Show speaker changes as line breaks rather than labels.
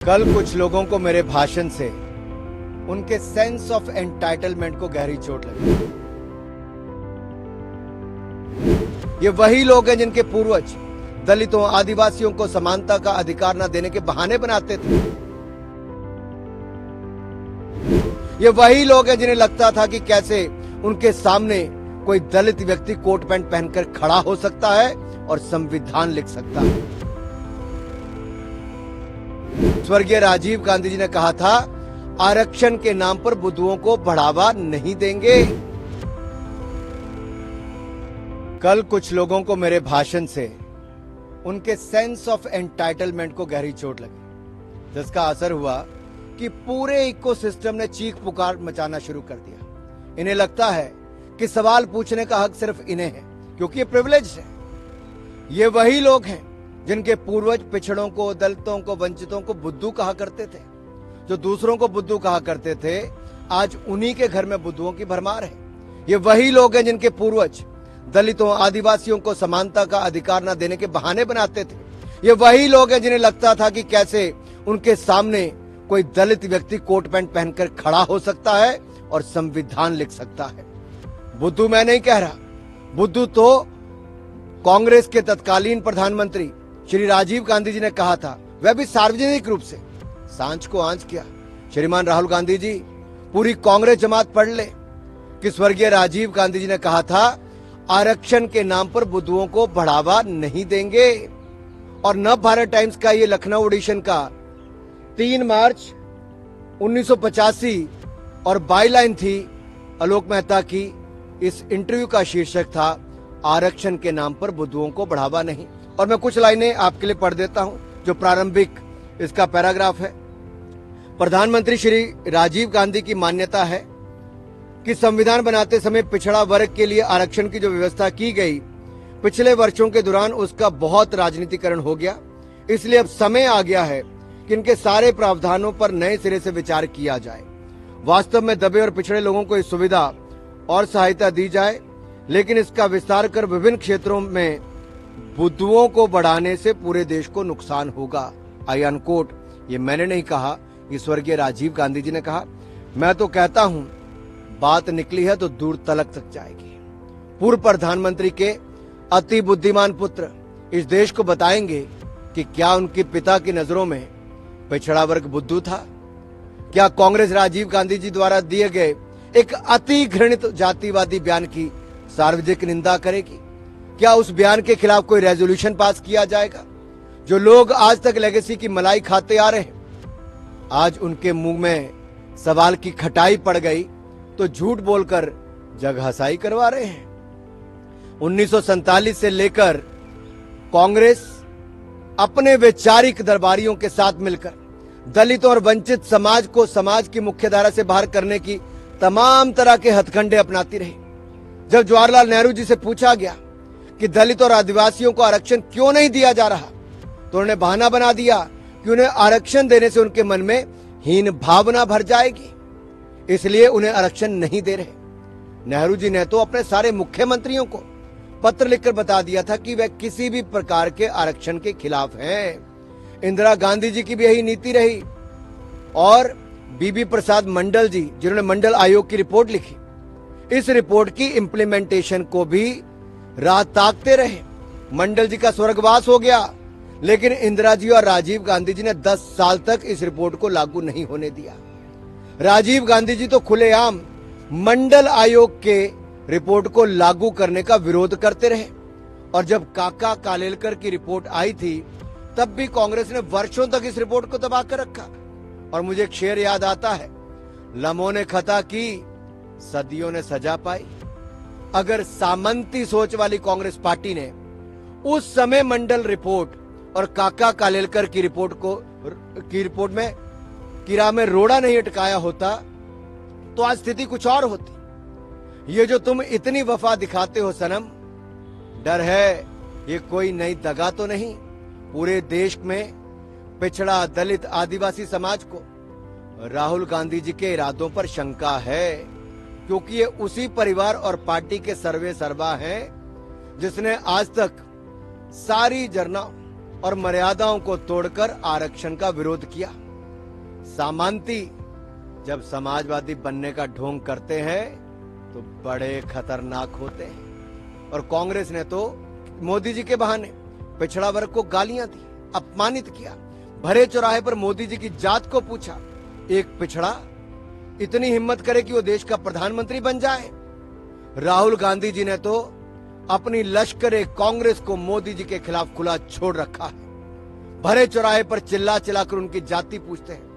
कल कुछ लोगों को मेरे भाषण से उनके सेंस ऑफ एंटाइटलमेंट को गहरी चोट लगी। ये वही लोग हैं जिनके पूर्वज दलितों आदिवासियों को समानता का अधिकार न देने के बहाने बनाते थे। ये वही लोग हैं जिन्हें लगता था कि कैसे उनके सामने कोई दलित व्यक्ति कोट पैंट पहनकर खड़ा हो सकता है और संविधान लिख सकता है। स्वर्गीय राजीव गांधी जी ने कहा था, आरक्षण के नाम पर बुद्धुओं को बढ़ावा नहीं देंगे। कल कुछ लोगों को मेरे भाषण से उनके सेंस ऑफ एंटाइटलमेंट को गहरी चोट लगी, जिसका असर हुआ कि पूरे इकोसिस्टम ने चीख पुकार मचाना शुरू कर दिया। इन्हें लगता है कि सवाल पूछने का हक सिर्फ इन्हें है, क्योंकि ये प्रिविलेज है। ये वही लोग हैं जिनके पूर्वज पिछड़ों को, दलितों को, वंचितों को बुद्धू कहा करते थे। जो दूसरों को बुद्धू कहा करते थे, आज उन्हीं के घर में बुद्धुओं की भरमार है। ये वही लोग हैं जिनके पूर्वज दलितों आदिवासियों को समानता का अधिकार न देने के बहाने बनाते थे। ये वही लोग हैं जिन्हें लगता था कि कैसे उनके सामने कोई दलित व्यक्ति कोट पैंट पहनकर खड़ा हो सकता है और संविधान लिख सकता है। बुद्धू मैं नहीं कह रहा, बुद्धू तो कांग्रेस के तत्कालीन प्रधानमंत्री श्री राजीव गांधी जी ने कहा था, वह भी सार्वजनिक रूप से। सांझ को आंच किया श्रीमान राहुल गांधी जी, पूरी कांग्रेस जमात पढ़ ले कि स्वर्गीय राजीव गांधी जी ने कहा था, आरक्षण के नाम पर बुद्धुओं को बढ़ावा नहीं देंगे। और नव भारत टाइम्स का ये लखनऊ एडिशन का 3 मार्च 1985 और बाईलाइन थी आलोक मेहता की। इस इंटरव्यू का शीर्षक था, आरक्षण के नाम पर बुद्धुओं को बढ़ावा नहीं। और मैं कुछ लाइनें आपके लिए पढ़ देता हूं, जो प्रारंभिक इसका पैराग्राफ है। प्रधानमंत्री श्री राजीव गांधी की मान्यता है कि संविधान बनाते समय पिछड़ा वर्ग के लिए आरक्षण की जो व्यवस्था की गई, पिछले वर्षों के दौरान उसका बहुत राजनीतिकरण हो गया। इसलिए अब समय आ गया है कि इनके सारे प्रावधानों पर नए सिरे से विचार किया जाए। वास्तव में दबे और पिछड़े लोगों को इस सुविधा और सहायता दी जाए, लेकिन इसका विस्तार कर विभिन्न क्षेत्रों में बुद्धुओं को बढ़ाने से पूरे देश को नुकसान होगा। आई अनकोट। ये मैंने नहीं कहा, ये स्वर्गीय राजीव गांधी जी ने कहा। मैं तो कहता हूं, बात निकली है तो दूर तलक तक जाएगी। पूर्व प्रधानमंत्री के अति बुद्धिमान पुत्र इस देश को बताएंगे कि क्या उनके पिता की नजरों में पिछड़ा वर्ग बुद्धू था? क्या कांग्रेस राजीव गांधी जी द्वारा दिए गए एक अति घृणित जातिवादी बयान की सार्वजनिक निंदा करेगी? क्या उस बयान के खिलाफ कोई रेजोल्यूशन पास किया जाएगा? जो लोग आज तक लेगेसी की मलाई खाते आ रहे हैं, आज उनके मुंह में सवाल की खटाई पड़ गई तो झूठ बोलकर जगहसाई करवा रहे हैं। 1947 से लेकर कांग्रेस अपने वैचारिक दरबारियों के साथ मिलकर दलितों और वंचित समाज को समाज की मुख्यधारा से बाहर करने की तमाम तरह के हथकंडे अपनाती रही। जब जवाहरलाल नेहरू जी से पूछा गया कि दलित और आदिवासियों को आरक्षण क्यों नहीं दिया जा रहा, तो उन्होंने बहाना बना दिया कि उन्हें आरक्षण देने से उनके मन में हीन भावना भर जाएगी, इसलिए उन्हें आरक्षण नहीं दे रहे। नेहरू जी ने तो अपने सारे मुख्यमंत्रियों को पत्र लिखकर बता दिया था कि वह किसी भी प्रकार के आरक्षण के खिलाफ हैं। इंदिरा गांधी जी की भी यही नीति रही। और बीबी प्रसाद मंडल जी, जिन्होंने मंडल आयोग की रिपोर्ट लिखी, इस रिपोर्ट की इंप्लीमेंटेशन को भी राह ताकते रहे। मंडल जी का स्वर्गवास हो गया, लेकिन इंदिरा जी और राजीव गांधी जी ने 10 साल तक इस रिपोर्ट को लागू नहीं होने दिया। राजीव गांधी जी तो खुलेआम मंडल आयोग के रिपोर्ट को लागू करने का विरोध करते रहे। और जब काका कालेलकर की रिपोर्ट आई थी, तब भी कांग्रेस ने वर्षों तक इस रिपोर्ट को दबा कर रखा। और मुझे एक शेर याद आता है, लम्हों ने खता की, सदियों ने सजा पाई। अगर सामंती सोच वाली कांग्रेस पार्टी ने उस समय मंडल रिपोर्ट और काका कालेलकर की रिपोर्ट में कीड़ा में रोड़ा नहीं अटकाया होता, तो आज स्थिति कुछ और होती। ये जो तुम इतनी वफा दिखाते हो सनम, डर है ये कोई नई दगा तो नहीं? पूरे देश में पिछड़ा, दलित, आदिवासी समाज को राहुल गांधी जी के इरादों पर शंका है, क्योंकि ये उसी परिवार और पार्टी के सर्वे सर्वा हैं जिसने आज तक सारी जरना और मर्यादाओं को तोड़कर आरक्षण का विरोध किया। सामंती जब समाजवादी बनने का ढोंग करते हैं तो बड़े खतरनाक होते हैं। और कांग्रेस ने तो मोदी जी के बहाने पिछड़ा वर्ग को गालियां दी, अपमानित किया। भरे चौराहे पर मोदी जी की जात को पूछा। एक पिछड़ा इतनी हिम्मत करे कि वो देश का प्रधानमंत्री बन जाए। राहुल गांधी जी ने तो अपनी लश्करे कांग्रेस को मोदी जी के खिलाफ खुला छोड़ रखा है। भरे चौराहे पर चिल्ला चिल्लाकर उनकी जाति पूछते हैं।